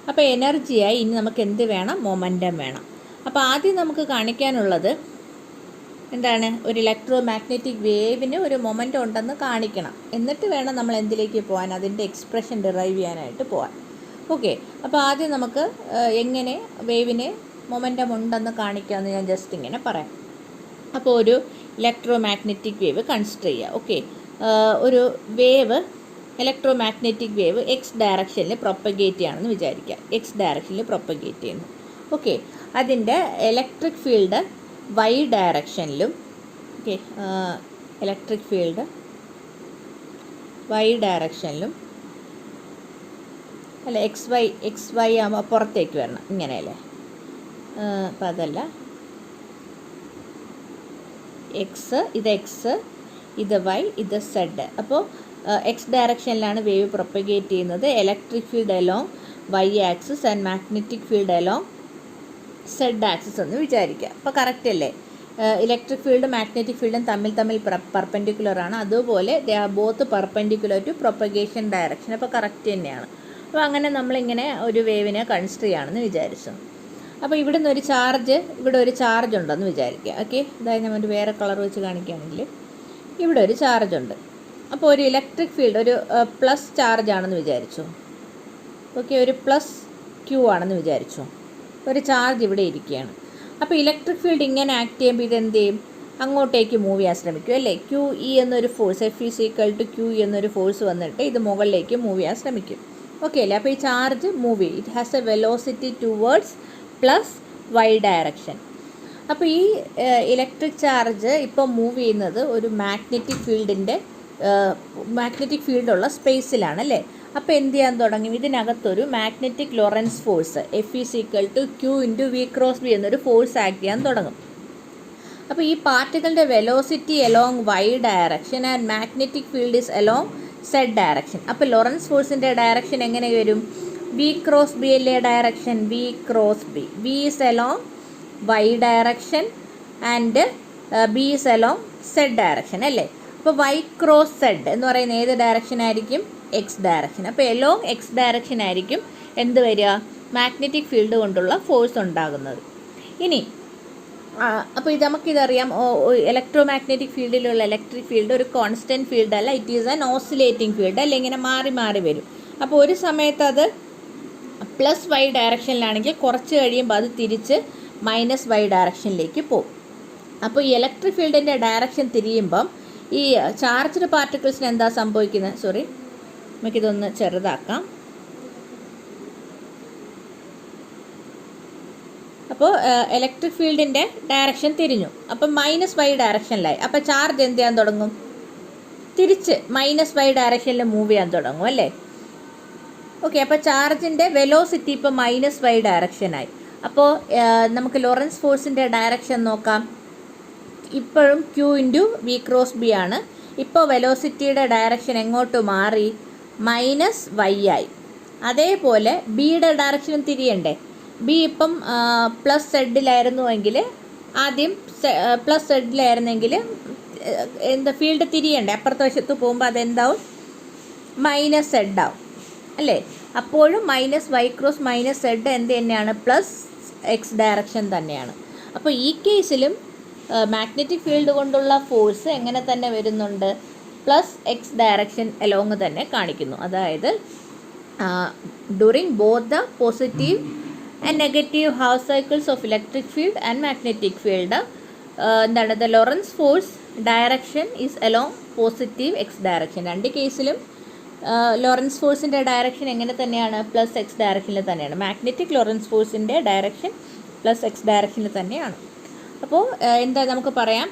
അപ്പോൾ എനർജിയായി ഇനി നമുക്ക് എന്ത് വേണം? മൊമെൻറ്റം വേണം. അപ്പോൾ ആദ്യം നമുക്ക് കാണിക്കാനുള്ളത് എന്താണ്? ഒരു ഇലക്ട്രോ മാഗ്നറ്റിക് വേവിന് ഒരു മൊമെൻറ്റം ഉണ്ടെന്ന് കാണിക്കണം. എന്നിട്ട് വേണം നമ്മൾ എന്തിലേക്ക് പോകാൻ? അതിൻ്റെ എക്സ്പ്രഷൻ ഡിറൈവ് ചെയ്യാനായിട്ട് പോകാൻ. ഓക്കെ, അപ്പോൾ ആദ്യം നമുക്ക് എങ്ങനെ വേവിന് മൊമെൻറ്റം ഉണ്ടെന്ന് കാണിക്കാമെന്ന് ഞാൻ ജസ്റ്റ് ഇങ്ങനെ പറയാം. അപ്പോൾ ഒരു ഇലക്ട്രോ മാഗ്നറ്റിക് വേവ് കൺസിഡർ ചെയ്യുക. ഓക്കെ, ഒരു wave electro magnetic wave X ഡയറക്ഷനിൽ പ്രൊപ്പഗേറ്റ് ചെയ്യുകയാണെന്ന് വിചാരിക്കുക. എക്സ് ഡയറക്ഷനിൽ പ്രൊപ്പഗേറ്റ് ചെയ്യുന്നു. ഓക്കെ, അതിൻ്റെ ഇലക്ട്രിക് ഫീൽഡ് വൈ ഡയറക്ഷനിലും, ഓക്കെ, ഇലക്ട്രിക് ഫീൽഡ് വൈ ഡയറക്ഷനിലും അല്ല എക്സ് വൈ ആകുമ്പോൾ പുറത്തേക്ക് വരണം, ഇങ്ങനെയല്ലേ? അപ്പം അതല്ല, എക്സ് ഇത് വൈ, ഇത് സെഡ്. അപ്പോൾ എക്സ് ഡയറക്ഷനിലാണ് വേവ് പ്രൊപ്പഗേറ്റ് ചെയ്യുന്നത്. Electric field along y axis and magnetic field along Z axis എന്ന് വിചാരിക്കുക. അപ്പോൾ കറക്റ്റ് അല്ലേ? ഇലക്ട്രിക് ഫീൽഡും മാഗ്നറ്റിക് ഫീൽഡും തമ്മിൽ പെർപെൻഡിക്കുലർ ആണ്. അതുപോലെ they are both perpendicular to propagation direction. അപ്പോൾ കറക്റ്റ് തന്നെയാണ്. അപ്പോൾ അങ്ങനെ നമ്മളിങ്ങനെ ഒരു വേവിനെ കൺസിഡർ ചെയ്യുകയാണെന്ന് വിചാരിച്ചു. അപ്പോൾ ഇവിടെ നിന്ന് ഇവിടെ ഒരു ചാർജ് ഉണ്ടെന്ന് വിചാരിക്കുക. ഓക്കെ, അതായത് നമ്മൾ വേറെ കളർ വെച്ച് കാണിക്കുകയാണെങ്കിൽ ഇവിടെ ഒരു ചാർജ് ഉണ്ട്. അപ്പോൾ ഒരു ഇലക്ട്രിക് ഫീൽഡ് ഒരു പ്ലസ് ചാർജ് ആണെന്ന് വിചാരിച്ചു. ഓക്കെ, ഒരു പ്ലസ് ക്യൂ ആണെന്ന് വിചാരിച്ചു. ഒരു ചാർജ് ഇവിടെ ഇരിക്കുകയാണ്. അപ്പോൾ ഇലക്ട്രിക് ഫീൽഡ് ഇങ്ങനെ ആക്ട് ചെയ്യുമ്പോൾ ഇതെന്ത് ചെയ്യും? അങ്ങോട്ടേക്ക് മൂവ് ചെയ്യാൻ ശ്രമിക്കും, അല്ലേ? ക്യൂ ഇ എന്നൊരു ഫോഴ്സ്, F=Q എന്നൊരു ഫോഴ്സ് വന്നിട്ട് ഇത് മുകളിലേക്ക് മൂവ് ചെയ്യാൻ ശ്രമിക്കും. ഓക്കെ അല്ലേ? അപ്പോൾ ഈ ചാർജ് മൂവ് ചെയ്യും. It has a velocity towards plus Y direction. അപ്പോൾ ഈ ഇലക്ട്രിക് ചാർജ് ഇപ്പോൾ മൂവ് ചെയ്യുന്നത് ഒരു മാഗ്നറ്റിക് ഫീൽഡുള്ള സ്പേസിലാണ്, അല്ലേ? അപ്പോൾ എന്ത് ചെയ്യാൻ തുടങ്ങും? ഇതിനകത്തൊരു മാഗ്നറ്റിക് ലോറൻസ് ഫോഴ്സ് F=Q×V×B എന്നൊരു ഫോഴ്സ് ആക്ട് ചെയ്യാൻ തുടങ്ങും. അപ്പോൾ ഈ പാർട്ടിക്കിളിൻ്റെ velocity along Y direction and magnetic field is along Z direction. അപ്പോൾ ലോറൻസ് ഫോഴ്സിൻ്റെ ഡയറക്ഷൻ എങ്ങനെ വരും? V×B അല്ലേ direction? V×B. V is along Y direction and B is along Z direction, അല്ലേ? അപ്പോൾ Y×Z എന്ന് പറയുന്ന ഏത് ഡയറക്ഷൻ ആയിരിക്കും? X direction. അപ്പോൾ എലോങ് എക്സ് ഡയറക്ഷൻ ആയിരിക്കും എന്ത് വരിക? മാഗ്നറ്റിക് ഫീൽഡ് കൊണ്ടുള്ള ഫോഴ്സ് ഉണ്ടാകുന്നത്. ഇനി അപ്പോൾ നമുക്കിതറിയാം, ഇലക്ട്രോ മാഗ്നറ്റിക് ഫീൽഡിലുള്ള ഇലക്ട്രിക് ഫീൽഡ് ഒരു കോൺസ്റ്റൻറ്റ് ഫീൽഡ് അല്ല, it is an oscillating field, അല്ല? ഇങ്ങനെ മാറി മാറി വരും. അപ്പോൾ ഒരു സമയത്ത് അത് പ്ലസ് വൈ ഡയറക്ഷനിലാണെങ്കിൽ കുറച്ച് കഴിയുമ്പോൾ അത് തിരിച്ച് മൈനസ് വൈ ഡയറക്ഷനിലേക്ക് പോകും. അപ്പോൾ ഈ ഇലക്ട്രിക് ഫീൽഡിൻ്റെ ഡയറക്ഷൻ തിരിയുമ്പം ഈ ചാർജ്ഡ് പാർട്ടിക്കിൾസിന് എന്താ സംഭവിക്കുന്നത്? സോറി, നമുക്കിതൊന്ന് ചെറുതാക്കാം. അപ്പോൾ ഇലക്ട്രിക് ഫീൽഡിൻ്റെ ഡയറക്ഷൻ തിരിഞ്ഞു. അപ്പം മൈനസ് വൈ ഡയറക്ഷനിലായി. അപ്പോൾ ചാർജ് എന്ത് ചെയ്യാൻ തുടങ്ങും? തിരിച്ച് മൈനസ് വൈ ഡയറക്ഷനിൽ മൂവ് ചെയ്യാൻ തുടങ്ങും, അല്ലേ? ഓക്കെ, അപ്പോൾ ചാർജിൻ്റെ വെലോസിറ്റി ഇപ്പോൾ മൈനസ് വൈ ഡയറക്ഷനായി. അപ്പോൾ നമുക്ക് ലോറൻസ് ഫോഴ്സിൻ്റെ ഡയറക്ഷൻ നോക്കാം. ഇപ്പോഴും Q×V×B ആണ്. ഇപ്പോൾ വെലോസിറ്റിയുടെ ഡയറക്ഷൻ എങ്ങോട്ട് മാറി? മൈനസ് വൈ ആയി. അതേപോലെ ബിയുടെ ഡയറക്ഷനും തിരിയണ്ടേ? ബി ഇപ്പം പ്ലസ് സെഡിലായിരുന്നുവെങ്കിൽ ആദ്യം പ്ലസ് സെഡിലായിരുന്നെങ്കിൽ എന്താ ഫീൽഡ് തിരിയണ്ടേ? അപ്പുറത്തെ വശത്ത് പോകുമ്പോൾ അതെന്താവും? മൈനസ് സെഡ് ആവും, അല്ലേ? അപ്പോഴും -y×-z എന്ത് തന്നെയാണ്? പ്ലസ് എക്സ് ഡയറക്ഷൻ തന്നെയാണ്. അപ്പോൾ ഈ കേസിലും മാഗ്നറ്റിക് ഫീൽഡ് കൊണ്ടുള്ള ഫോഴ്സ് എങ്ങനെ തന്നെ വരുന്നുണ്ട്? പ്ലസ് എക്സ് ഡയറക്ഷൻ അലോങ് തന്നെ കാണിക്കുന്നു. അതായത് during both the positive and negative half cycles of electric field and magnetic field എന്താണ്? The Lorentz force direction is along positive X direction. രണ്ട് കേസിലും ലോറൻസ് ഫോഴ്സിൻ്റെ ഡയറക്ഷൻ എങ്ങനെ തന്നെയാണ്? പ്ലസ് എക്സ് ഡയറക്ഷനിൽ തന്നെയാണ്. മാഗ്നറ്റിക് ലോറൻസ് ഫോഴ്സിൻ്റെ ഡയറക്ഷൻ പ്ലസ് എക്സ് ഡയറക്ഷനിൽ തന്നെയാണ്. അപ്പോൾ എന്താ നമുക്ക് പറയാം?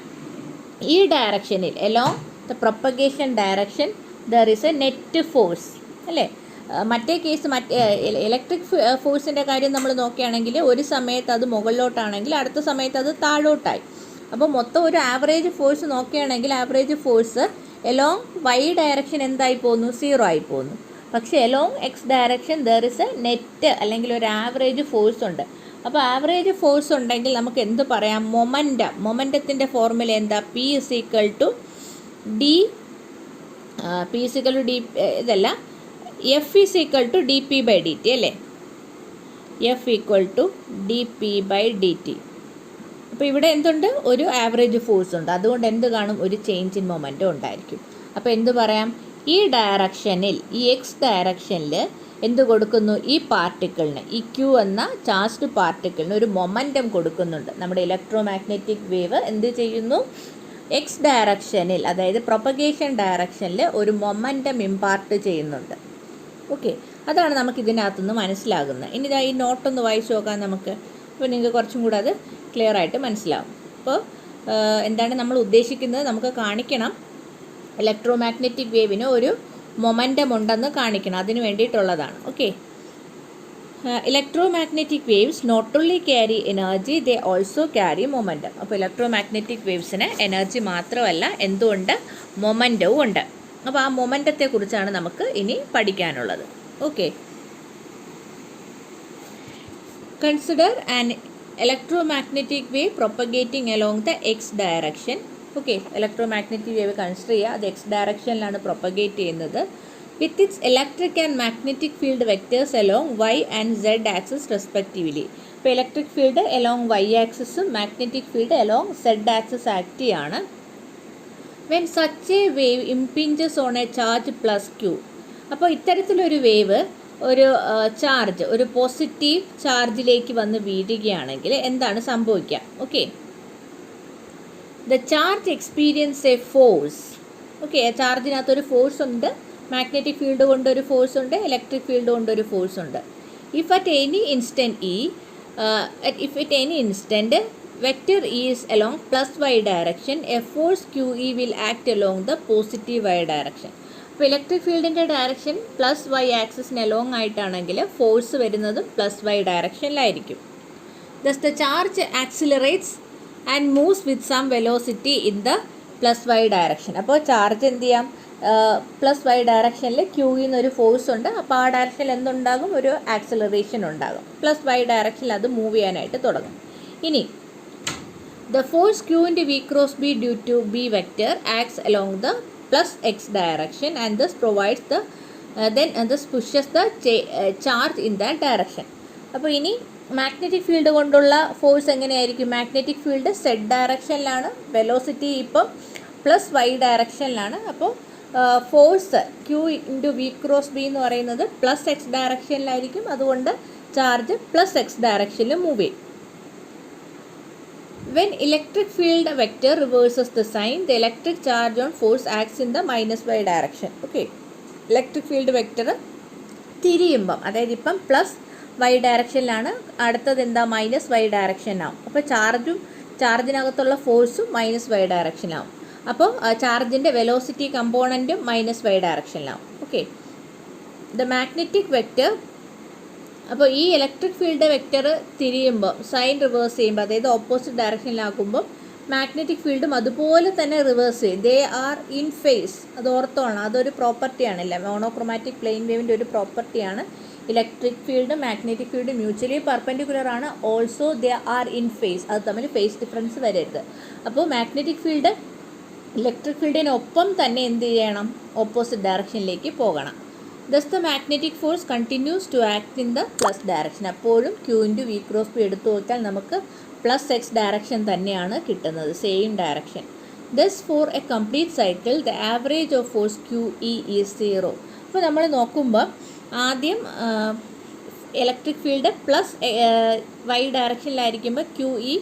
ഈ ഡയറക്ഷനിൽ along the propagation direction there is a net force, അല്ലേ? മറ്റേ കേസ് ഇലക്ട്രിക് ഫോഴ്സിൻ്റെ കാര്യം നമ്മൾ നോക്കുകയാണെങ്കിൽ ഒരു സമയത്ത് അത് മുകളിലോട്ടാണെങ്കിൽ അടുത്ത സമയത്ത് അത് താഴോട്ടായി. അപ്പോൾ മൊത്തം ഒരു ആവറേജ് ഫോഴ്സ് നോക്കുകയാണെങ്കിൽ average force along y direction എന്തായി പോകുന്നു? 0 ആയി പോകുന്നു. പക്ഷേ along X direction there is a net അല്ലെങ്കിൽ ഒരു ആവറേജ് ഫോഴ്സ് ഉണ്ട്. അപ്പോൾ ആവറേജ് ഫോഴ്സ് ഉണ്ടെങ്കിൽ നമുക്ക് എന്ത് പറയാം? മൊമെൻറ്റത്തിൻ്റെ ഫോർമുല എന്താ? P = dP/dt, അല്ലേ? F equal to d p by d t. അപ്പോൾ ഇവിടെ എന്തുണ്ട്? ഒരു ആവറേജ് ഫോഴ്സ് ഉണ്ട്. അതുകൊണ്ട് എന്ത് കാണും? ഒരു ചേഞ്ച് ഇൻ മൊമെൻറ്റം ഉണ്ടായിരിക്കും. അപ്പോൾ എന്ത് പറയാം? ഈ ഡയറക്ഷനിൽ, ഈ എക്സ് ഡയറക്ഷനിൽ എന്ത് കൊടുക്കുന്നു? ഈ പാർട്ടിക്കിളിന്, ഈ ക്യൂ എന്ന ചാർജ്ഡ് പാർട്ടിക്കിളിന് ഒരു മൊമെൻറ്റം കൊടുക്കുന്നുണ്ട്. നമ്മുടെ ഇലക്ട്രോ മാഗ്നറ്റിക് വേവ് എന്ത് ചെയ്യുന്നു? എക്സ് ഡയറക്ഷനിൽ, അതായത് പ്രൊപ്പഗേഷൻ ഡയറക്ഷനിൽ ഒരു മൊമെൻറ്റം ഇമ്പാർട്ട് ചെയ്യുന്നുണ്ട്. ഓക്കെ, അതാണ് നമുക്ക് ഇതിനകത്തുനിന്ന് മനസ്സിലാകുന്നത്. ഇനി ഈ നോട്ടൊന്ന് വായിച്ചു നോക്കാം നമുക്ക്. അപ്പോൾ നിങ്ങൾക്ക് കുറച്ചും കൂടെ അത് ക്ലിയർ ആയിട്ട് മനസ്സിലാവും. അപ്പോൾ എന്താണ് നമ്മൾ ഉദ്ദേശിക്കുന്നത്? നമുക്ക് കാണിക്കണം ഇലക്ട്രോ മാഗ്നറ്റിക് വേവിന് ഒരു മൊമെൻറ്റം ഉണ്ടെന്ന് കാണിക്കണം. അതിന് വേണ്ടിയിട്ടുള്ളതാണ്. Okay, electro magnetic waves not only carry energy, they also carry momentum. അപ്പോൾ ഇലക്ട്രോ മാഗ്നറ്റിക് വേവ്സിന് എനർജി മാത്രമല്ല, എന്തുകൊണ്ട്? മൊമെൻറ്റവും ഉണ്ട്. അപ്പോൾ ആ മൊമെൻറ്റത്തെക്കുറിച്ചാണ് നമുക്ക് ഇനി പഠിക്കാനുള്ളത്. Okay, consider an electromagnetic wave propagating along the X direction. Okay, electromagnetic wave consider ചെയ്യുക. അത് എക്സ് ഡയറക്ഷനിലാണ് പ്രൊപ്പഗേറ്റ് ചെയ്യുന്നത്. With its electric and magnetic field vectors along Y and Z axis respectively. ഇപ്പോൾ ഇലക്ട്രിക് ഫീൽഡ് അലോങ് വൈ ആക്സിസും magnetic field along Z axis act ചെയ്യാണ്. When such a wave impinges on a charge plus Q. അപ്പോൾ ഇത്തരത്തിലൊരു wave ഒരു charge, ഒരു positive ചാർജിലേക്ക് വന്ന് വീഴുകയാണെങ്കിൽ എന്താണ് സംഭവിക്കുക? Okay, the charge experience a force. Okay, ചാർജിനകത്തൊരു ഫോഴ്സ് ഉണ്ട്. മാഗ്നറ്റിക് ഫീൽഡ് കൊണ്ടൊരു ഫോഴ്സ് ഉണ്ട്, ഇലക്ട്രിക് ഫീൽഡ് കൊണ്ടൊരു ഫോഴ്സ് ഉണ്ട്. If at any instant vector is along plus y direction, a force QE will act along the positive y direction. അപ്പോൾ electric ഫീൽഡിൻ്റെ direction plus Y ആക്സിസിന് along ആയിട്ടാണെങ്കിൽ force വരുന്നത് plus Y ഡയറക്ഷനിലായിരിക്കും. Thus the charge accelerates and moves with some velocity in the plus Y direction. അപ്പോൾ charge എന്ത് ചെയ്യാം? Plus Y ഡയറക്ഷനിൽ ക്യൂയിൽ നിന്നൊരു ഫോഴ്സ് ഉണ്ട്. അപ്പോൾ ആ ഡയറക്ഷനിൽ എന്തുണ്ടാകും? ഒരു ആക്സിലറേഷൻ ഉണ്ടാകും. പ്ലസ് വൈ ഡയറക്ഷനിൽ അത് മൂവ് ചെയ്യാനായിട്ട് തുടങ്ങും. ഇനി the force Q into V cross B due to B vector acts along the plus x direction and thus provides the thus pushes the charge in that direction. അപ്പോൾ ഇനി magnetic field കൊണ്ടുള്ള force എങ്ങനെയായിരിക്കും? Magnetic field Z ഡയറക്ഷനിലാണ്, velocity ഇപ്പം plus Y ഡയറക്ഷനിലാണ്. അപ്പോൾ force Q into V cross B എന്ന് പറയുന്നത് plus X ഡയറക്ഷനിലായിരിക്കും. അതുകൊണ്ട് charge plus X ഡയറക്ഷനിൽ മൂവ് ചെയ്യും. When electric field vector reverses the sign, the electric charge on force acts in the minus y direction. Okay, electric field vector തിരിയുമ്പം, അതായത് ഇപ്പം plus Y ഡയറക്ഷനിലാണ്, അടുത്തത് എന്താ? മൈനസ് വൈ ഡയറക്ഷനാവും. അപ്പോൾ ചാർജിനകത്തുള്ള ഫോഴ്സും മൈനസ് വൈ ഡയറക്ഷനാവും. അപ്പോൾ ചാർജിൻ്റെ വെലോസിറ്റി കമ്പോണൻറ്റും മൈനസ് വൈ ഡയറക്ഷനിലാവും. Okay, the magnetic vector. അപ്പോൾ ഈ ഇലക്ട്രിക് ഫീൽഡ് വെക്റ്റർ തിരിയുമ്പോൾ, സൈൻ റിവേഴ്സ് ചെയ്യുമ്പോൾ, അതായത് ഓപ്പോസിറ്റ് ഡയറക്ഷനിലാക്കുമ്പോൾ മാഗ്നറ്റിക് ഫീൽഡും അതുപോലെ തന്നെ റിവേഴ്സ് ചെയ്യും. They are in phase. അത് ഓർത്തോണം, അതൊരു പ്രോപ്പർട്ടിയാണല്ലേ, മോണോക്രോമാറ്റിക് പ്ലെയിൻ വേവിൻ്റെ ഒരു പ്രോപ്പർട്ടിയാണ്. Electric field magnetic field mutually perpendicular ആണ്. Also they are in phase. അത് തമ്മിൽ ഫേസ് ഡിഫറൻസ് വരരുത്. അപ്പോൾ മാഗ്നറ്റിക് ഫീൽഡ് ഇലക്ട്രിക് ഫീൽഡിനൊപ്പം തന്നെ എന്ത് ചെയ്യണം? ഓപ്പോസിറ്റ് ഡയറക്ഷനിലേക്ക് പോകണം. Thus the magnetic force continues to act in the plus direction. അപ്പോഴും Q into V cross B എടുത്തു നോക്കിയാൽ നമുക്ക് പ്ലസ് എക്സ് ഡയറക്ഷൻ തന്നെയാണ് കിട്ടുന്നത്, same direction. Thus for a complete cycle the average of force QE is 0. അപ്പോൾ നമ്മൾ നോക്കുമ്പോൾ ആദ്യം ഇലക്ട്രിക് ഫീൽഡ് പ്ലസ് വൈ ഡയറക്ഷനിലായിരിക്കുമ്പോൾ QE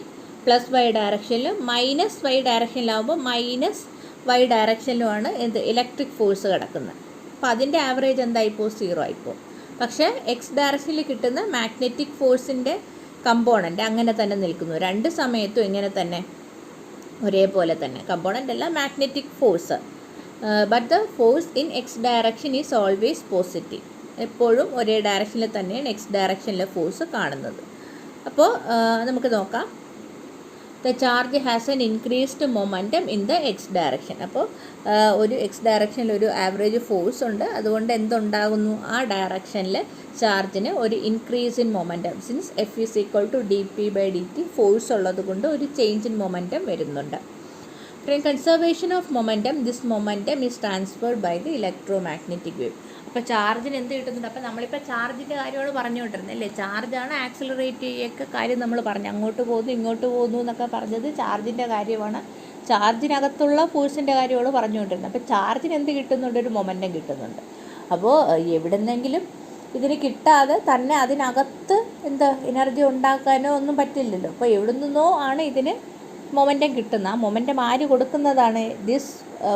പ്ലസ് വൈ ഡയറക്ഷനിലും മൈനസ് വൈ ഡയറക്ഷനിലാവുമ്പോൾ മൈനസ് വൈ ഡയറക്ഷനിലുമാണ് എന്ത്? ഇലക്ട്രിക് ഫോഴ്സ് കിടക്കുന്നത്. അപ്പോൾ അതിൻ്റെ ആവറേജ് എന്തായിപ്പോൾ? 0 ആയിപ്പോൾ. പക്ഷേ എക്സ് ഡയറക്ഷനിൽ കിട്ടുന്ന മാഗ്നറ്റിക് ഫോഴ്സിൻ്റെ കമ്പോണൻ്റ് അങ്ങനെ തന്നെ നിൽക്കുന്നു. രണ്ട് സമയത്തും ഇങ്ങനെ തന്നെ ഒരേപോലെ തന്നെ. കമ്പോണൻ്റ് അല്ല, magnetic force. But the force in X direction is always positive. എപ്പോഴും ഒരേ ഡയറക്ഷനിൽ തന്നെയാണ് എക്സ് ഡയറക്ഷനിലെ ഫോഴ്സ് കാണുന്നത്. അപ്പോൾ നമുക്ക് നോക്കാം. The charge has N increased momentum in the X direction. അപ്പോൾ ഒരു എക്സ് ഡയറക്ഷനിൽ ഒരു ആവറേജ് ഫോഴ്സ് ഉണ്ട്. അതുകൊണ്ട് എന്തുണ്ടാകുന്നു? ആ ഡയറക്ഷനിൽ ചാർജിന് ഒരു increase in momentum. Since f is equal to d p by d t, force ഉള്ളത് കൊണ്ട് ഒരു ചേഞ്ച് ഇൻ മൊമെൻറ്റം വരുന്നുണ്ട്. Conservation of momentum, this momentum is transferred by the electromagnetic wave. അപ്പോൾ ചാർജിന് എന്ത് കിട്ടുന്നുണ്ട്? അപ്പോൾ നമ്മളിപ്പോൾ ചാർജിൻ്റെ കാര്യമാണ് പറഞ്ഞുകൊണ്ടിരുന്നത് അല്ലേ? ചാർജാണ് ആക്സിലറേറ്റ് ചെയ്യൊക്കെ കാര്യം നമ്മൾ പറഞ്ഞു, അങ്ങോട്ട് പോകുന്നു ഇങ്ങോട്ട് പോകുന്നു എന്നൊക്കെ പറഞ്ഞത് ചാർജിൻ്റെ കാര്യമാണ്. ചാർജിനകത്തുള്ള ഫോഴ്സിൻ്റെ കാര്യമാണ് പറഞ്ഞുകൊണ്ടിരുന്നത്. അപ്പോൾ ചാർജിന് എന്ത് കിട്ടുന്നുണ്ട്? ഒരു മൊമെൻറ്റം കിട്ടുന്നുണ്ട്. അപ്പോൾ എവിടെന്നെങ്കിലും ഇതിന് കിട്ടാതെ തന്നെ അതിനകത്ത് എന്താ എനർജി ഉണ്ടാക്കാനോ ഒന്നും പറ്റില്ലല്ലോ. അപ്പോൾ എവിടെ നിന്നോ ആണ് ഇതിന് മൊമെൻറ്റം കിട്ടുന്നത്. ആ മൊമെൻറ്റം ആര് കൊടുക്കുന്നതാണ്? This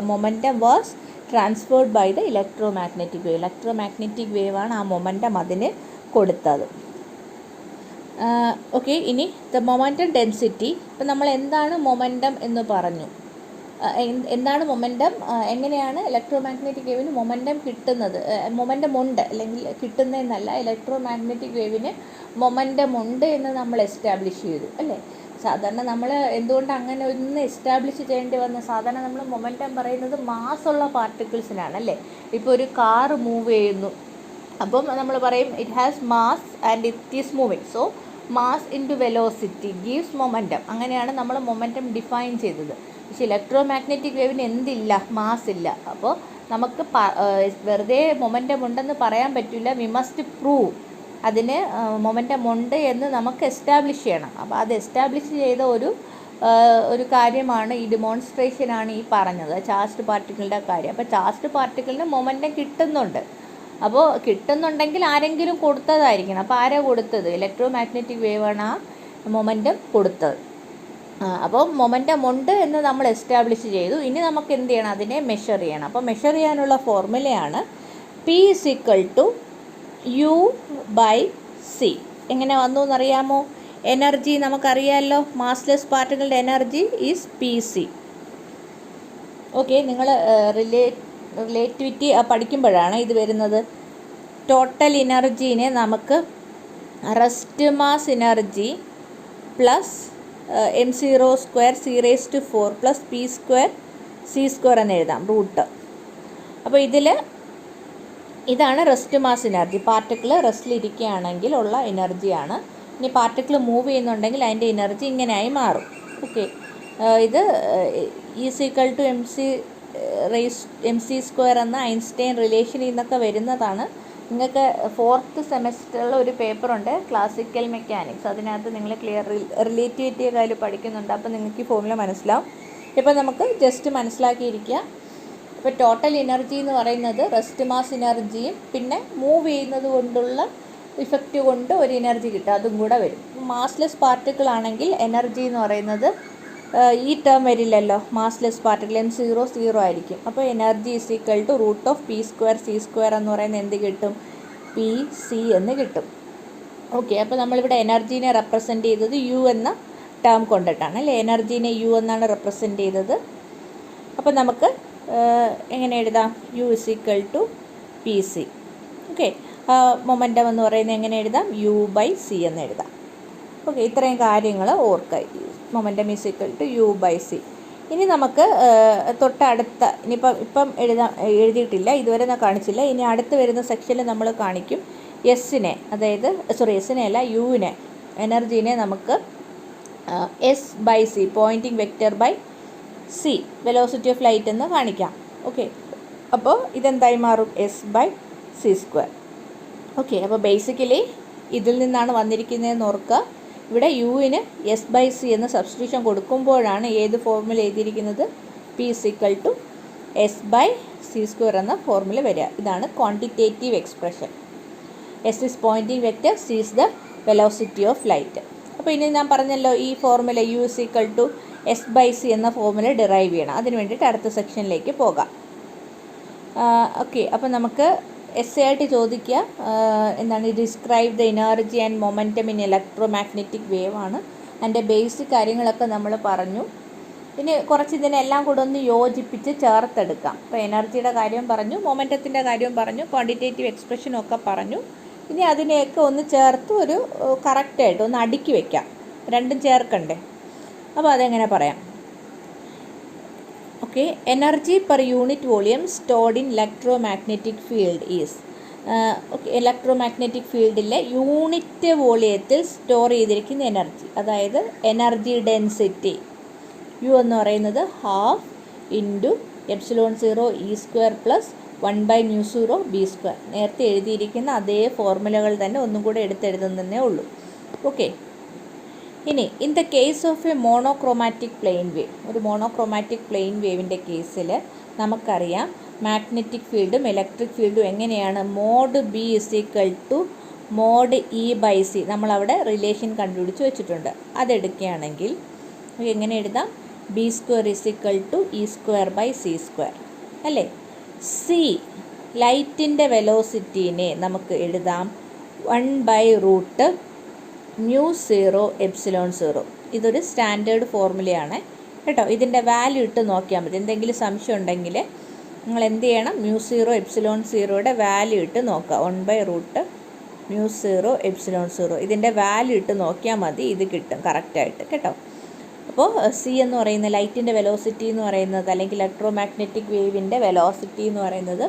momentum was transferred by the electromagnetic wave. Electromagnetic വേവാണ് ആ മൊമെൻറ്റം അതിന് കൊടുത്തത്. ഓക്കെ, ഇനി ദ മൊമെൻറ്റം ഡെൻസിറ്റി. ഇപ്പം നമ്മൾ എന്താണ് മൊമെൻറ്റം എന്ന് പറഞ്ഞു. എന്താണ് മൊമെൻറ്റം, എങ്ങനെയാണ് ഇലക്ട്രോമാഗ്നറ്റിക് വേവിന് മൊമെൻറ്റം കിട്ടുന്നത്? മൊമെൻറ്റം ഉണ്ട്, അല്ലെങ്കിൽ കിട്ടുന്നതെന്നല്ല, ഇലക്ട്രോമാഗ്നറ്റിക് വേവിന് മൊമെൻറ്റം ഉണ്ട് എന്ന് നമ്മൾ എസ്റ്റാബ്ലിഷ് ചെയ്തു അല്ലേ? സാധാരണ നമ്മൾ എന്തുകൊണ്ട് അങ്ങനെ ഒന്ന് എസ്റ്റാബ്ലിഷ് ചെയ്യേണ്ടി വന്ന? സാധാരണ നമ്മൾ മൊമെൻറ്റം പറയുന്നത് മാസ്സുള്ള പാർട്ടിക്കിൾസിനാണ് അല്ലേ? ഇപ്പോൾ ഒരു കാർ മൂവ് ചെയ്യുന്നു, അപ്പം നമ്മൾ പറയും it has mass and it is moving, so mass into velocity gives momentum. അങ്ങനെയാണ് നമ്മൾ മൊമെൻറ്റം ഡിഫൈൻ ചെയ്തത്. പക്ഷേ ഇലക്ട്രോമാഗ്നറ്റിക് വേവിന് എന്തില്ല? മാസ് ഇല്ല. അപ്പോൾ നമുക്ക് വെറുതെ മൊമെൻറ്റം ഉണ്ടെന്ന് പറയാൻ പറ്റില്ല. വി മസ്റ്റ് പ്രൂവ് അതിന് മൊമെൻറ്റം ഉണ്ട് എന്ന് നമുക്ക് എസ്റ്റാബ്ലിഷ് ചെയ്യണം. അപ്പോൾ അത് എസ്റ്റാബ്ലിഷ് ചെയ്ത ഒരു കാര്യമാണ് ഈ ഡിമോൺസ്ട്രേഷനാണ് ഈ പറഞ്ഞത്, ചാർജ്ഡ് പാർട്ടിക്കിളിൻ്റെ കാര്യം. അപ്പോൾ ചാർജ്ഡ് പാർട്ടിക്കിളിന് മൊമെൻറ്റം കിട്ടുന്നുണ്ട്. അപ്പോൾ കിട്ടുന്നുണ്ടെങ്കിൽ ആരെങ്കിലും കൊടുത്തതായിരിക്കണം. അപ്പോൾ ആരാ കൊടുത്തത്? ഇലക്ട്രോമാഗ്നറ്റിക് വേവാണ് ആ മൊമെൻറ്റം കൊടുത്തത്. അപ്പോൾ മൊമെൻറ്റം ഉണ്ട് എന്ന് നമ്മൾ എസ്റ്റാബ്ലിഷ് ചെയ്തു. ഇനി നമുക്ക് എന്ത് ചെയ്യണം? അതിനെ മെഷർ ചെയ്യണം. അപ്പോൾ മെഷർ ചെയ്യാനുള്ള ഫോർമുലയാണ് P = U/c. എങ്ങനെ വന്നു എന്നറിയാമോ? എനർജി നമുക്കറിയാമല്ലോ, മാസ്ലെസ് പാർട്ടിക്കിളുടെ എനർജി ഈസ് PC. ഓക്കെ, നിങ്ങൾ റിലേറ്റിവിറ്റി പഠിക്കുമ്പോഴാണ് ഇത് വരുന്നത്. ടോട്ടൽ എനർജീനെ നമുക്ക് rest mass energy plus m0² c⁴ plus p² c² എന്ന് എഴുതാം, റൂട്ട്. അപ്പോൾ ഇതാണ് റെസ്റ്റ് മാസ് എനർജി. പാർട്ടിക്കിൾ റെസ്റ്റിലിരിക്കുകയാണെങ്കിൽ ഉള്ള എനർജിയാണ്. ഇനി പാർട്ടിക്കിൾ മൂവ് ചെയ്യുന്നുണ്ടെങ്കിൽ അതിൻ്റെ എനർജി ഇങ്ങനെയായി മാറും. ഓക്കെ, ഇത് mc² എന്ന ഐൻസ്റ്റൈൻ റിലേഷനിൽ നിന്നൊക്കെ വരുന്നതാണ്. നിങ്ങൾക്ക് 4th സെമസ്റ്ററിൽ ഒരു പേപ്പറുണ്ട്, ക്ലാസിക്കൽ മെക്കാനിക്സ്. അതിനകത്ത് നിങ്ങൾ റിലേറ്റിവിറ്റി കാര്യം പഠിക്കുന്നുണ്ട്. അപ്പോൾ നിങ്ങൾക്ക് ഈ ഫോർമുല മനസ്സിലാവും. ഇപ്പോൾ നമുക്ക് ജസ്റ്റ് മനസ്സിലാക്കിയിരിക്കുക. ഇപ്പോൾ ടോട്ടൽ എനർജി എന്ന് പറയുന്നത് റെസ്റ്റ് മാസ് എനർജിയും പിന്നെ മൂവ് ചെയ്യുന്നത് കൊണ്ടുള്ള ഇഫക്റ്റ് കൊണ്ട് ഒരു എനർജി കിട്ടും, അതും കൂടെ വരും. മാസ്ലെസ് പാർട്ടിക്കിൾ ആണെങ്കിൽ എനർജി എന്ന് പറയുന്നത് ഈ ടേം വരില്ലല്ലോ, മാസ്ലെസ് പാർട്ടിക്കിൾ m0 0 ആയിരിക്കും. അപ്പോൾ എനർജി = √P² c² എന്ന് പറയുന്നത് എന്ത് കിട്ടും? PC എന്ന് കിട്ടും. ഓക്കെ, അപ്പോൾ നമ്മളിവിടെ എനർജീനെ റെപ്രസെൻറ്റ് ചെയ്തത് U എന്ന ടേം കൊണ്ടിട്ടാണ് അല്ലേ? എനർജീനെ U എന്നാണ് റെപ്രസെൻറ്റ് ചെയ്തത്. അപ്പോൾ നമുക്ക് എങ്ങനെ എഴുതാം? U = PC. ഓക്കെ, മൊമെൻറ്റം എന്ന് പറയുന്നത് എങ്ങനെ എഴുതാം? U/c എന്ന് എഴുതാം. ഓക്കെ, ഇത്രയും കാര്യങ്ങൾ ഓർക്കുക. Momentum = U/c. ഇനി നമുക്ക് തൊട്ടടുത്ത ഇപ്പം എഴുതിയിട്ടില്ല, ഇതുവരെ ഞാൻ കാണിച്ചില്ല. ഇനി അടുത്ത് വരുന്ന സെക്ഷനിൽ നമ്മൾ കാണിക്കും എസ്സിനെ, അതായത് എസ്സിനെ അല്ല, യുവിനെ, എനർജീനെ നമുക്ക് S/c, Poynting vector by c, velocity of light എന്ന് കാണിക്കാം. ഓക്കെ, അപ്പോൾ ഇതെന്തായി മാറും? S/c². ഓക്കെ, അപ്പോൾ ബേസിക്കലി ഇതിൽ നിന്നാണ് വന്നിരിക്കുന്നതെന്ന് ഓർക്കുക. ഇവിടെ യുവിന് S/c എന്ന സബ്സ്റ്റിറ്റ്യൂഷൻ കൊടുക്കുമ്പോഴാണ് ഏത് ഫോർമുല എഴുതിയിരിക്കുന്നത്? P = S/c² എന്ന ഫോർമുല വരിക. ഇതാണ് quantitative expression. S is Poynting vector, C is the velocity of light. അപ്പോൾ ഇനി ഞാൻ പറഞ്ഞല്ലോ ഈ ഫോർമുല U = S/c എന്ന ഫോർമുല ഡിറൈവ് ചെയ്യണം. അതിന് വേണ്ടിയിട്ട് അടുത്ത സെക്ഷനിലേക്ക് പോകാം. ഓക്കെ, അപ്പോൾ നമുക്ക് ആയിട്ട് ചോദിക്കുക എന്താണ്? Describe the energy and momentum in electromagnetic wave ആണ്. അതിൻ്റെ ബേസിക് കാര്യങ്ങളൊക്കെ നമ്മൾ പറഞ്ഞു. ഇനി കുറച്ച് ഇതിനെല്ലാം കൂടെ ഒന്ന് യോജിപ്പിച്ച് ചേർത്തെടുക്കാം. അപ്പോൾ എനർജിയുടെ കാര്യം പറഞ്ഞു, മൊമെൻറ്റത്തിൻ്റെ കാര്യം പറഞ്ഞു, ക്വാണ്ടിറ്റേറ്റീവ് എക്സ്പ്രഷനും ഒക്കെ പറഞ്ഞു. ഇനി അതിനെയൊക്കെ ഒന്ന് ചേർത്ത് ഒരു കറക്റ്റായിട്ട് ഒന്ന് അടുക്കി വയ്ക്കാം. രണ്ടും ചേർക്കണ്ടേ? അപ്പോൾ അതെങ്ങനെ പറയാം? Okay, energy per unit volume stored in electromagnetic field is. Okay, electromagnetic ഫീൽഡിലെ യൂണിറ്റ് വോളിയത്തിൽ സ്റ്റോർ ചെയ്തിരിക്കുന്ന എനർജി, അതായത് എനർജി ഡെൻസിറ്റി U എന്ന് പറയുന്നത് 12 × ε0 E² + 1/μ0b². നേരത്തെ എഴുതിയിരിക്കുന്ന അതേ ഫോർമുലകൾ തന്നെ ഒന്നും കൂടെ എടുത്തെഴുതുന്നതേ ഉള്ളൂ. ഓക്കെ. ഇനി in the case of A monochromatic plane wave, ഒരു മോണോക്രോമാറ്റിക് പ്ലെയിൻ വേവിൻ്റെ കേസിൽ നമുക്കറിയാം മാഗ്നറ്റിക് ഫീൽഡും ഇലക്ട്രിക് ഫീൽഡും എങ്ങനെയാണ്, മോഡ് B = മോഡ് E/c. നമ്മളവിടെ റിലേഷൻ കണ്ടുപിടിച്ച് വെച്ചിട്ടുണ്ട്. അതെടുക്കുകയാണെങ്കിൽ നമുക്ക് എങ്ങനെ എഴുതാം, B² = E²/c², അല്ലേ. സി, ലൈറ്റിൻ്റെ വെലോസിറ്റീനെ നമുക്ക് എഴുതാം 1/√μ0ε0. ഇതൊരു സ്റ്റാൻഡേർഡ് ഫോർമുലയാണ് കേട്ടോ. ഇതിൻ്റെ വാല്യൂ ഇട്ട് നോക്കിയാൽ മതി. എന്തെങ്കിലും സംശയം ഉണ്ടെങ്കിൽ നിങ്ങൾ എന്ത് ചെയ്യണം, μ0ε0യുടെ വാല്യൂ ഇട്ട് നോക്കുക. 1/√μ0ε0 ഇതിൻ്റെ വാല്യൂ ഇട്ട് നോക്കിയാൽ മതി, ഇത് കിട്ടും കറക്റ്റായിട്ട് കേട്ടോ. അപ്പോൾ സി എന്ന് പറയുന്ന ലൈറ്റിൻ്റെ വെലോസിറ്റി എന്ന് പറയുന്നത്, അല്ലെങ്കിൽ ഇലക്ട്രോമാഗ്നറ്റിക് വേവിൻ്റെ വെലോസിറ്റി എന്ന് പറയുന്നത്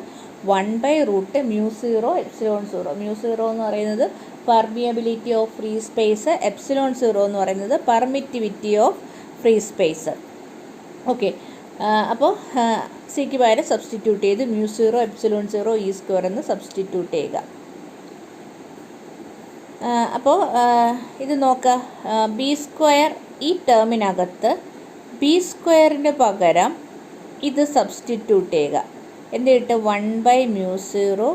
1/√μ0ε0. μ0 എന്ന് പറയുന്നത് പെർമിയബിലിറ്റി ഓഫ് ഫ്രീ സ്പേസ്, ε0 എന്ന് പറയുന്നത് permittivity of free space. Okay. അപ്പോൾ സിക്ക് പകരം സബ്സ്റ്റിറ്റ്യൂട്ട് ചെയ്ത് μ0ε0 E² എന്ന് സബ്സ്റ്റിറ്റ്യൂട്ട് ചെയ്യുക. അപ്പോൾ ഇത് നോക്കുക, B², ഈ ടേമിനകത്ത് B² പകരം ഇത് സബ്സ്റ്റിറ്റ്യൂട്ട് ചെയ്യുക. എന്ത് കിട്ടും, 1/μ0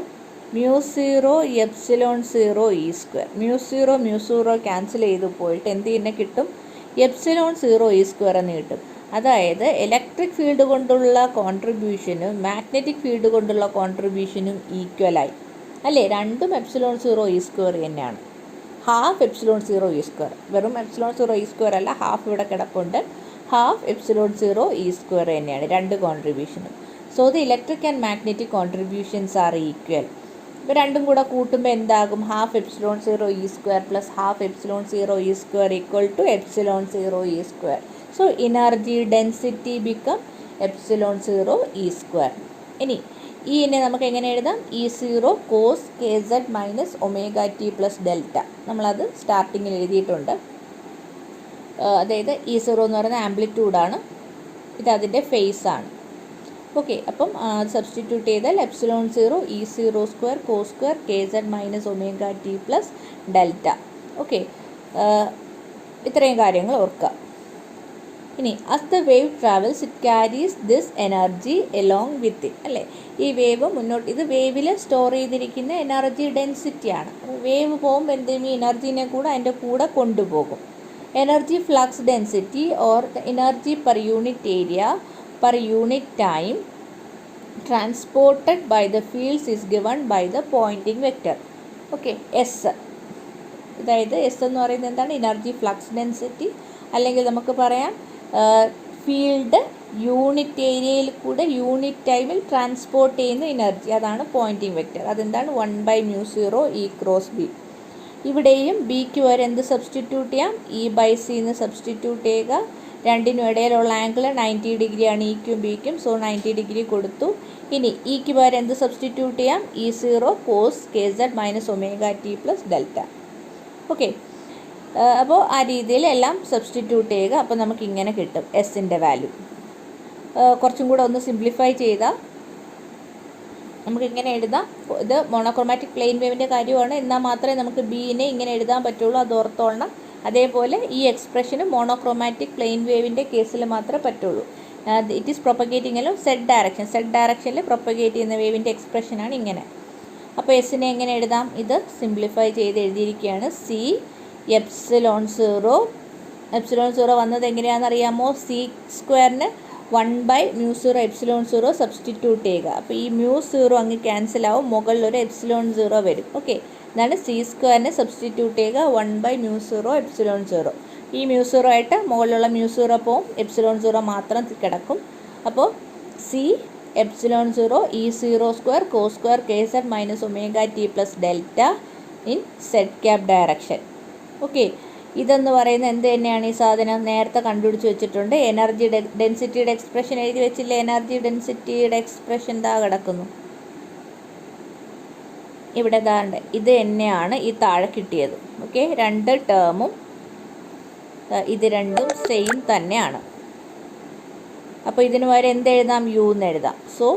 μ0ε0 E². μ0 ക്യാൻസൽ ചെയ്ത് പോയിട്ട് എന്ത് തന്നെ കിട്ടും, ε0 E² എന്ന് കിട്ടും. അതായത് ഇലക്ട്രിക് ഫീൽഡ് കൊണ്ടുള്ള കോൺട്രിബ്യൂഷനും മാഗ്നറ്റിക് ഫീൽഡ് കൊണ്ടുള്ള കോൺട്രിബ്യൂഷനും ഈക്വലായി, അല്ലേ. രണ്ടും ε0 E² തന്നെയാണ്. ഹാഫ് ε0 E², വെറും ε0 E² അല്ല, ഹാഫ് ഇവിടെ കിടപ്പുണ്ട്. ഹാഫ് ε0 E² തന്നെയാണ് രണ്ട് കോൺട്രിബ്യൂഷനും. So the electric and magnetic contributions are equal. ഇപ്പോൾ രണ്ടും കൂടെ കൂട്ടുമ്പോൾ എന്താകും, half ε0 E² plus half ε0 E² = ε0 E². So energy density become ε0 E². ഇനി ഈനെ നമുക്ക് എങ്ങനെ എഴുതാം, E0 cos kz - ωt + delta. നമ്മളത് സ്റ്റാർട്ടിങ്ങിൽ എഴുതിയിട്ടുണ്ട്. അതായത് E0 എന്ന് പറയുന്ന ആംപ്ലിറ്റ്യൂഡാണ്, ഇത് അതിൻ്റെ ഫേസാണ്. ഓക്കെ. അപ്പം സബ്സ്റ്റിറ്റ്യൂട്ട് ചെയ്താൽ ε0 E0² cos² kz - ωt + delta. Okay. ഇത്രയും കാര്യങ്ങൾ ഓർക്കുക. ഇനി as the wave travels it carries this energy along with it, അല്ലേ. ഈ വേവ് മുന്നോട്ട്, ഇത് വേവിൽ സ്റ്റോർ ചെയ്തിരിക്കുന്ന എനർജി ഡെൻസിറ്റിയാണ്. വേവ് പോകുമ്പോൾ എന്തെങ്കിലും ഈ എനർജീനെ കൂടെ അതിൻ്റെ കൂടെ കൊണ്ടുപോകും. Energy flux density or energy per unit area per unit time transported by the fields is given by the Poynting vector. Okay. S, അതായത് എസ് എന്ന് പറയുന്നത് എന്താണ്, എനർജി ഫ്ലക്സ് ഡെൻസിറ്റി, അല്ലെങ്കിൽ നമുക്ക് പറയാം ഫീൽഡ് യൂണിറ്റ് ഏരിയയിൽ കൂടെ യൂണിറ്റ് ടൈമിൽ ട്രാൻസ്പോർട്ട് ചെയ്യുന്ന എനർജി, അതാണ് പോയിൻറ്റിംഗ് വെക്റ്റർ. അതെന്താണ്, 1/μ0 E×B. ഇവിടെയും ബിക്ക് വരെ എന്ത് സബ്സ്റ്റിറ്റ്യൂട്ട് ചെയ്യാം, E/c എന്ന് സബ്സ്റ്റിറ്റ്യൂട്ട് ചെയ്യുക. രണ്ടിനും ഇടയിലുള്ള ആംഗിൾ 90 ഡിഗ്രിയാണ് ഇക്കും ബിക്കും. സോ 90 ഡിഗ്രി കൊടുത്തു. ഇനി ഇക്ക് പകരം എന്ത് സബ്സ്റ്റിറ്റ്യൂട്ട് ചെയ്യാം, E0 cos kz - ωt + delta. Okay. അപ്പോൾ ആ രീതിയിൽ എല്ലാം സബ്സ്റ്റിറ്റ്യൂട്ട് ചെയ്യുക. അപ്പോൾ നമുക്ക് ഇങ്ങനെ കിട്ടും എസിൻ്റെ വാല്യൂ. കുറച്ചും കൂടെ ഒന്ന് സിംപ്ലിഫൈ ചെയ്താൽ നമുക്ക് ഇങ്ങനെ എഴുതാം. ഇത് മോണോക്രോമാറ്റിക് പ്ലെയിൻ വേവിൻ്റെ കാര്യമാണ്, എന്നാൽ മാത്രമേ നമുക്ക് ബീനെ ഇങ്ങനെ എഴുതാൻ പറ്റുള്ളൂ, അത് ഓർത്തോളണം. അതേപോലെ ഈ എക്സ്പ്രഷന് മോണോക്രോമാറ്റിക് പ്ലെയിൻ വേവിൻ്റെ കേസിൽ മാത്രമേ പറ്റുള്ളൂ. ഇറ്റ് ഈസ് പ്രൊപ്പഗേറ്റിംഗ് അല്ലോ സെഡ് ഡയറക്ഷനിൽ പ്രൊപ്പഗേറ്റ് ചെയ്യുന്ന വേവിൻ്റെ എക്സ്പ്രഷനാണ് ഇങ്ങനെ. അപ്പോൾ എസിനെ എങ്ങനെ എഴുതാം, ഇത് സിംപ്ലിഫൈ ചെയ്ത് എഴുതിയിരിക്കുകയാണ്. സി ε0 വന്നത് എങ്ങനെയാണെന്നറിയാമോ, C² 1/μ0ε0 സബ്സ്റ്റിറ്റ്യൂട്ട് ചെയ്യുക. അപ്പോൾ ഈ μ0 അങ്ങ് ക്യാൻസലാവും, മുകളിലൊരു ε0 വരും. ഓക്കെ. ഇതാണ് C² സബ്സ്റ്റിറ്റ്യൂട്ട് ചെയ്യുക 1/μ0ε0. ഈ μ0 ആയിട്ട് മുകളിലുള്ള μ0 പോവും, ε0 മാത്രം കിടക്കും. അപ്പോൾ C ε0 E0² cos² kz - ωt + delta in z direction. Okay. ഇതെന്ന് പറയുന്നത് എന്ത് തന്നെയാണ്, ഈ സാധനം നേരത്തെ കണ്ടുപിടിച്ച് വെച്ചിട്ടുണ്ട്. എനർജി ഡെൻസിറ്റിയുടെ എക്സ്പ്രഷൻ എഴുതി വെച്ചില്ലേ, എനർജി ഡെൻസിറ്റിയുടെ എക്സ്പ്രഷൻ ദാ കിടക്കുന്നു ഇവിടെ. ദാണ്ട് ഇത് തന്നെയാണ് ഈ താഴെ കിട്ടിയത്. ഓക്കെ. രണ്ട് ടേമും ഇത് രണ്ടും സെയിം തന്നെയാണ്. അപ്പോൾ ഇതിന് വരെ എന്ത് എഴുതാം, യു എന്ന് എഴുതാം. സോ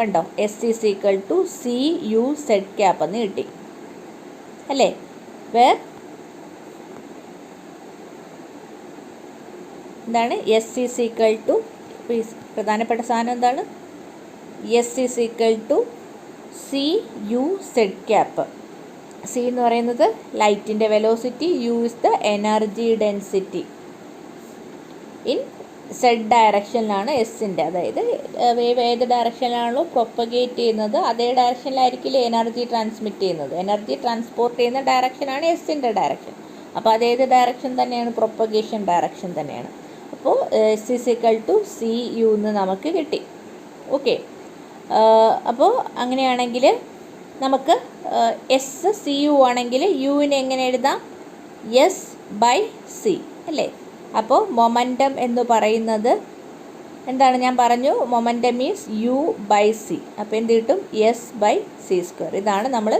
കണ്ടോ, s is equal to C you said cap എന്ന് കിട്ടി അല്ലേ. എന്താണ് എസ് ഈസ് ഈക്വൽ ടു, പ്രധാനപ്പെട്ട സാധനം എന്താണ്, S is equal to C you said cap. C എന്ന് പറയുന്നത് ലൈറ്റിൻ്റെ velocity, U is the energy density. In Z ഡയറക്ഷനിലാണ് എസിൻ്റെ, അതായത് വേവ് ഏത് ഡയറക്ഷനിലാണല്ലോ പ്രൊപ്പഗേറ്റ് ചെയ്യുന്നത് അതേ ഡയറക്ഷനിലായിരിക്കില്ല എനർജി ട്രാൻസ്മിറ്റ് ചെയ്യുന്നത്. എനർജി ട്രാൻസ്പോർട്ട് ചെയ്യുന്ന ഡയറക്ഷനാണ് എസിൻ്റെ ഡയറക്ഷൻ. അപ്പോൾ അതേത് ഡയറക്ഷൻ തന്നെയാണ്, പ്രൊപ്പഗേഷൻ ഡയറക്ഷൻ തന്നെയാണ്. അപ്പോൾ s is equal to C u എന്ന് നമുക്ക് കിട്ടി. ഓക്കെ, അപ്പോൾ അങ്ങനെയാണെങ്കിൽ നമുക്ക് എസ് സി യു ആണെങ്കിൽ യുവിനെ എങ്ങനെ എഴുതാം, എസ് ബൈ സി അല്ലേ. അപ്പോൾ മൊമെൻറ്റം എന്ന് പറയുന്നത് എന്താണ്, ഞാൻ പറഞ്ഞു momentum is u by c. അപ്പോൾ എന്ത് കിട്ടും, എസ് ബൈ സി സ്ക്വയർ. ഇതാണ് നമ്മൾ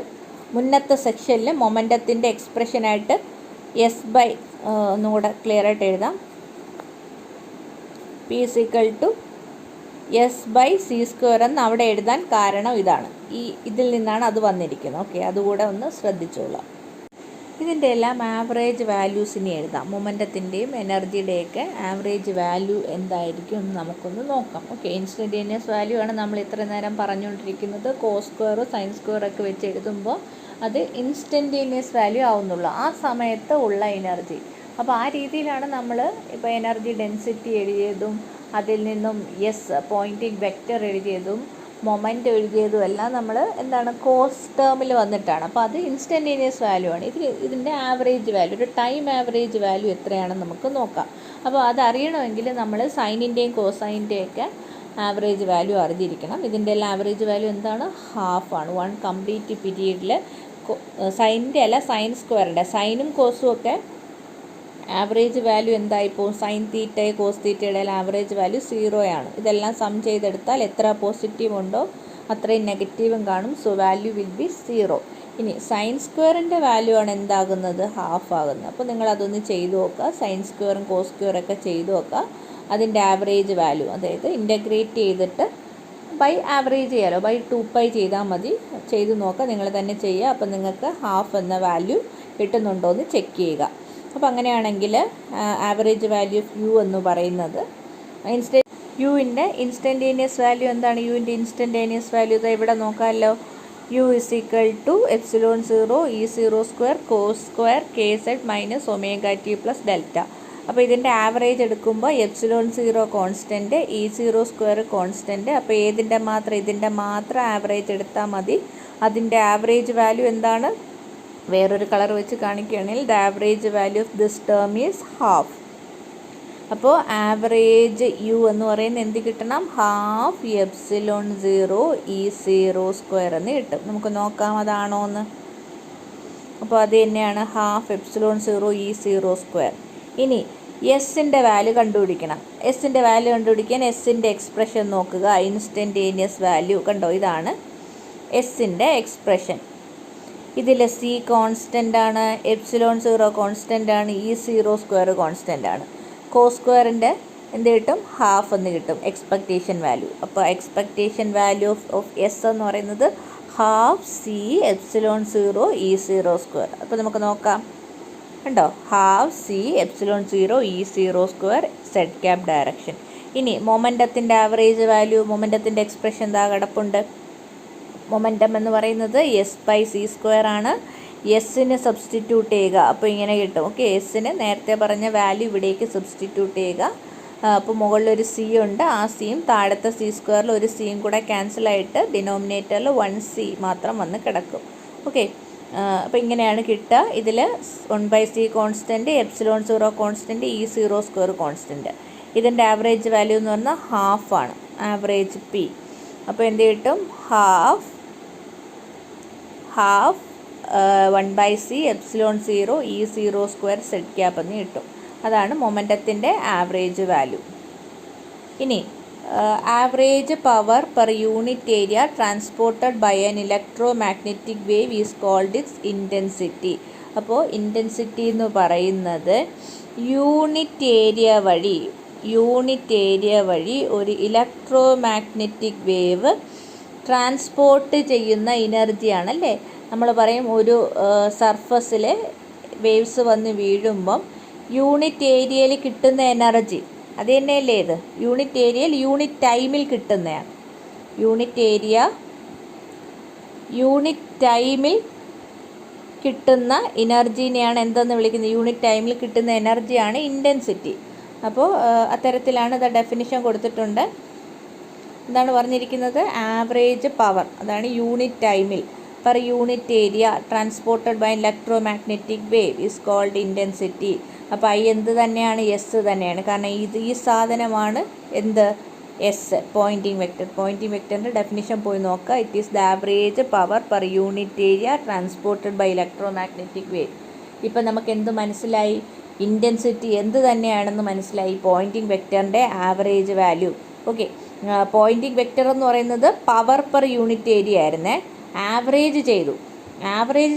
മുന്നത്തെ സെക്ഷനിൽ മൊമെൻറ്റത്തിൻ്റെ എക്സ്പ്രഷനായിട്ട് എസ് ബൈ ഒന്നുകൂടെ ക്ലിയർ ആയിട്ട് എഴുതാം. P is equal to s by c square എന്ന് അവിടെ എഴുതാൻ കാരണം ഇതാണ്, ഇതിൽ നിന്നാണ് അത് വന്നിരിക്കുന്നത്. ഓക്കെ, അതുകൂടെ ഒന്ന് ശ്രദ്ധിച്ചോളാം. ഇതിൻ്റെ എല്ലാം ആവറേജ് വാല്യൂസിനെ എഴുതാം. മൊമെൻറ്റത്തിൻ്റെയും എനർജിയുടെയൊക്കെ ആവറേജ് വാല്യൂ എന്തായിരിക്കും എന്ന് നമുക്കൊന്ന് നോക്കാം. ഓക്കെ, ഇൻസ്റ്റൻറ്റേനിയസ് വാല്യൂ ആണ് നമ്മൾ ഇത്ര നേരം പറഞ്ഞുകൊണ്ടിരിക്കുന്നത്. കോസ് സ്ക്വയർ സൈൻ സ്ക്വയർ ഒക്കെ വെച്ച് എഴുതുമ്പോൾ അത് ഇൻസ്റ്റൻറ്റേനിയസ് വാല്യൂ ആവുന്നുള്ളൂ ആ സമയത്ത് ഉള്ള എനർജി. അപ്പോൾ ആ രീതിയിലാണ് നമ്മൾ ഇപ്പോൾ എനർജി ഡെൻസിറ്റി എഴുതിയതും അതിൽ നിന്നും എസ് പോയിൻറ്റിംഗ് വെക്റ്റർ എഴുതിയതും മൊമെൻ്റ് എഴുതിയതും എല്ലാം നമ്മൾ എന്താണ് കോസ് ടേമിൽ വന്നിട്ടാണ്. അപ്പോൾ അത് ഇൻസ്റ്റൻറ്റേനിയസ് വാല്യൂ ആണ്. ഇതിൻ്റെ ആവറേജ് വാല്യൂ, ഒരു ടൈം ആവറേജ് വാല്യൂ എത്രയാണെന്ന് നമുക്ക് നോക്കാം. അപ്പോൾ അതറിയണമെങ്കിൽ നമ്മൾ സൈനിൻ്റെയും കോസൈൻ്റെയൊക്കെ ആവറേജ് വാല്യൂ അറിഞ്ഞിരിക്കണം. ഇതിൻ്റെ എല്ലാം ആവറേജ് വാല്യൂ എന്താണ്, ഹാഫാണ്. 1 കംപ്ലീറ്റ് പീരീഡിൽ സൈനിൻ്റെ അല്ല സൈൻ സ്ക്വയറിൻ്റെ, സൈനും കോസും ഒക്കെ ആവറേജ് വാല്യൂ എന്തായിപ്പോൾ, സൈൻ തീറ്റ കോസ് തീറ്റയുടെ ആവറേജ് വാല്യൂ 0 ആണ്. ഇതെല്ലാം സം ചെയ്തെടുത്താൽ എത്ര പോസിറ്റീവ് ഉണ്ടോ അത്രയും നെഗറ്റീവും കാണും. So value will be 0. ഇനി സൈൻ സ്ക്വയറിൻ്റെ വാല്യൂ ആണ് എന്താകുന്നത്, ഹാഫ് ആകുന്നത്. അപ്പോൾ നിങ്ങളതൊന്ന് ചെയ്തു നോക്കുക, സൈൻ സ്ക്വയറും കോസ് സ്ക്വയറൊക്കെ ചെയ്തു നോക്കുക. അതിൻ്റെ ആവറേജ് വാല്യൂ, അതായത് ഇൻ്റഗ്രേറ്റ് ചെയ്തിട്ട് ബൈ ആവറേജ് ചെയ്യാമല്ലോ, ബൈ 2π ചെയ്താൽ മതി. ചെയ്ത് നോക്കുക, നിങ്ങൾ തന്നെ ചെയ്യുക. അപ്പോൾ നിങ്ങൾക്ക് ഹാഫ് എന്ന വാല്യൂ കിട്ടുന്നുണ്ടോ എന്ന് ചെക്ക് ചെയ്യുക. അപ്പോൾ അങ്ങനെയാണെങ്കിൽ ആവറേജ് വാല്യൂ ഓഫ് യു എന്ന് പറയുന്നത് യുവിൻ്റെ ഇൻസ്റ്റൻറ്റേനിയസ് വാല്യൂ എന്താണ്, യുവിൻ്റെ ഇൻസ്റ്റൻറ്റേനിയസ് വാല്യൂ ഇത് ഇവിടെ നോക്കാമല്ലോ. U is equal to epsilon 0 E0 square cos square K Z minus omega T plus delta. അപ്പോൾ ഇതിൻ്റെ ആവറേജ് എടുക്കുമ്പോൾ epsilon 0 constant, E0 square constant. അപ്പോൾ ഇതിൻ്റെ മാത്രം ആവറേജ് എടുത്താൽ മതി. അതിൻ്റെ ആവറേജ് വാല്യൂ എന്താണ്, വേറൊരു കളർ വെച്ച് കാണിക്കുകയാണെങ്കിൽ the average value of this term is half. അപ്പോൾ ആവറേജ് യു എന്ന് പറയുന്നത് എന്ത് കിട്ടണം, ഹാഫ് എപ്സിലോൺ 0 E0 സ്ക്വയർ എന്ന് കിട്ടും. നമുക്ക് നോക്കാം അതാണോ എന്ന്. അപ്പോൾ അത് തന്നെയാണ്, ഹാഫ് എപ്സിലോൺ 0 E0 സ്ക്വയർ. ഇനി എസിൻ്റെ വാല്യൂ കണ്ടുപിടിക്കണം. എസിൻ്റെ വാല്യൂ കണ്ടുപിടിക്കാൻ എസിൻ്റെ എക്സ്പ്രഷൻ നോക്കുക. ഇൻസ്റ്റൻറ്റേനിയസ് വാല്യൂ കണ്ടോ, ഇതാണ് എസിൻ്റെ എക്സ്പ്രഷൻ. ഇതിൽ സി കോൺസ്റ്റൻ്റ് ആണ്, എപ്സിലോൺ 0 കോൺസ്റ്റൻ്റ് ആണ്, E0 സ്ക്വയർ കോൺസ്റ്റൻ്റ് ആണ്. കോസ് സ്ക്വയറിൻ്റെ എന്ത് കിട്ടും, ഹാഫ് എന്ന് കിട്ടും എക്സ്പെക്റ്റേഷൻ വാല്യൂ. അപ്പോൾ എക്സ്പെക്റ്റേഷൻ വാല്യൂ ഓഫ് എസ് എന്ന് പറയുന്നത് half c epsilon 0 E0 square. അപ്പോൾ നമുക്ക് നോക്കാം, കണ്ടോ, half c epsilon 0 E0 square z cap direction. ഇനി മൊമെൻറ്റത്തിൻ്റെ ആവറേജ് വാല്യൂ, മൊമെൻറ്റത്തിൻ്റെ എക്സ്പ്രഷൻ എന്താ കിടപ്പുണ്ട്. മൊമെൻറ്റം എന്ന് പറയുന്നത് എസ് ബൈ സി സ്ക്വയർ ആണ്. എസ്സിന് സബ്സ്റ്റിറ്റ്യൂട്ട് ചെയ്യുക, അപ്പോൾ ഇങ്ങനെ കിട്ടും. ഓക്കെ, എസ്സിന് നേരത്തെ പറഞ്ഞ വാല്യൂ ഇവിടേക്ക് സബ്സ്റ്റിറ്റ്യൂട്ട് ചെയ്യുക. അപ്പോൾ മുകളിലൊരു സി ഉണ്ട്, ആ സിയും താഴത്തെ സി സ്ക്വയറിൽ ഒരു സിയും കൂടെ ക്യാൻസലായിട്ട് ഡിനോമിനേറ്ററിൽ 1c മാത്രം വന്ന് കിടക്കും. ഓക്കെ, അപ്പോൾ ഇങ്ങനെയാണ് കിട്ടുക. ഇതിൽ 1/c constant, epsilon 0 constant, E0 square constant. ഇതിൻ്റെ ആവറേജ് വാല്യൂ എന്ന് പറഞ്ഞാൽ ഹാഫാണ്, ആവറേജ് പി. അപ്പോൾ എന്ത് കിട്ടും, half 1/c epsilon 0 E0 square z cap എന്ന് കിട്ടും. അതാണ് മൊമെൻറ്റത്തിൻ്റെ ആവറേജ് വാല്യൂ. ഇനി average power per unit area transported by an electro magnetic wave is called its intensity. അപ്പോൾ ഇൻറ്റൻസിറ്റി എന്ന് പറയുന്നത് യൂണിറ്റ് ഏരിയ വഴി ഒരു ഇലക്ട്രോ മാഗ്നറ്റിക് വേവ് ട്രാൻസ്പോർട്ട് ചെയ്യുന്ന എനർജിയാണല്ലേ. നമ്മൾ പറയും ഒരു സർഫസിൽ വേവ്സ് വന്ന് വീഴുമ്പം യൂണിറ്റ് ഏരിയയിൽ കിട്ടുന്ന എനർജി അത് തന്നെയല്ലേ ഇത്. യൂണിറ്റ് ഏരിയയിൽ യൂണിറ്റ് ടൈമിൽ കിട്ടുന്നതാണ്. യൂണിറ്റ് ടൈമിൽ കിട്ടുന്ന എനർജീനെയാണ് എന്തെന്ന് വിളിക്കുന്നത്? യൂണിറ്റ് ടൈമിൽ കിട്ടുന്ന എനർജിയാണ് ഇൻറ്റൻസിറ്റി. അപ്പോൾ അത്തരത്തിലാണ് ഇത് ഡെഫിനിഷൻ കൊടുത്തിട്ടുണ്ട്. എന്താണ് പറഞ്ഞിരിക്കുന്നത്? ആവറേജ് പവർ, അതാണ് യൂണിറ്റ് ടൈമിൽ per unit area transported by electro magnetic wave is called intensity. അപ്പോൾ ഐ എന്ത് തന്നെയാണ്? എസ് തന്നെയാണ്. കാരണം ഈ സാധനമാണ് എന്ത്? S, Poynting vector. പോയിൻറ്റിംഗ് വെക്റ്ററിൻ്റെ ഡെഫിനിഷൻ പോയി നോക്കുക. It is the average power per unit area transported by electro magnetic wave. ഇപ്പം നമുക്ക് എന്ത് മനസ്സിലായി? ഇൻറ്റൻസിറ്റി എന്ത് തന്നെയാണെന്ന് മനസ്സിലായി. പോയിൻറ്റിംഗ് വെക്റ്ററിൻ്റെ average value. Okay, Poynting vector എന്ന് പറയുന്നത് പവർ പെർ യൂണിറ്റ് ഏരിയ ആയിരുന്നേ. ആവറേജ്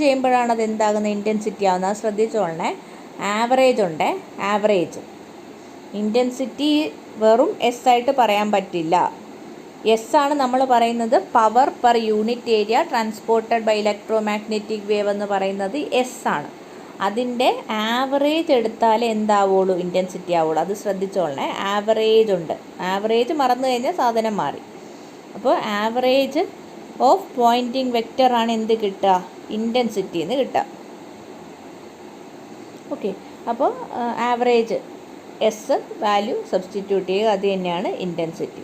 ചെയ്യുമ്പോഴാണ് അത് എന്താകുന്നത്? ഇൻറ്റൻസിറ്റി ആവുന്നത്. അത് ശ്രദ്ധിച്ചോളണേ. ആവറേജ് ഇൻറ്റൻസിറ്റി വെറും എസ് ആയിട്ട് പറയാൻ പറ്റില്ല. എസ് ആണ് നമ്മൾ പറയുന്നത്. Power per unit area transported by electro magnetic wave എന്ന് പറയുന്നത് എസ് ആണ്. അതിൻ്റെ ആവറേജ് എടുത്താലേ എന്താവുള്ളൂ? ഇൻറ്റൻസിറ്റി ആവുള്ളൂ. അത് ശ്രദ്ധിച്ചോളണേ. ആവറേജ് മറന്നു കഴിഞ്ഞാൽ സാധനം മാറി. അപ്പോൾ ആവറേജ് ഓഫ് പോയിൻറ്റിംഗ് വെക്റ്ററാണ് എന്ത് കിട്ടുക? ഇൻറ്റൻസിറ്റി എന്ന് കിട്ടുക. ഓക്കെ, അപ്പോൾ ആവറേജ് എസ് വാല്യൂ സബ്സ്റ്റിറ്റ്യൂട്ട് ചെയ്യുക. അത് തന്നെയാണ് ഇൻറ്റൻസിറ്റി.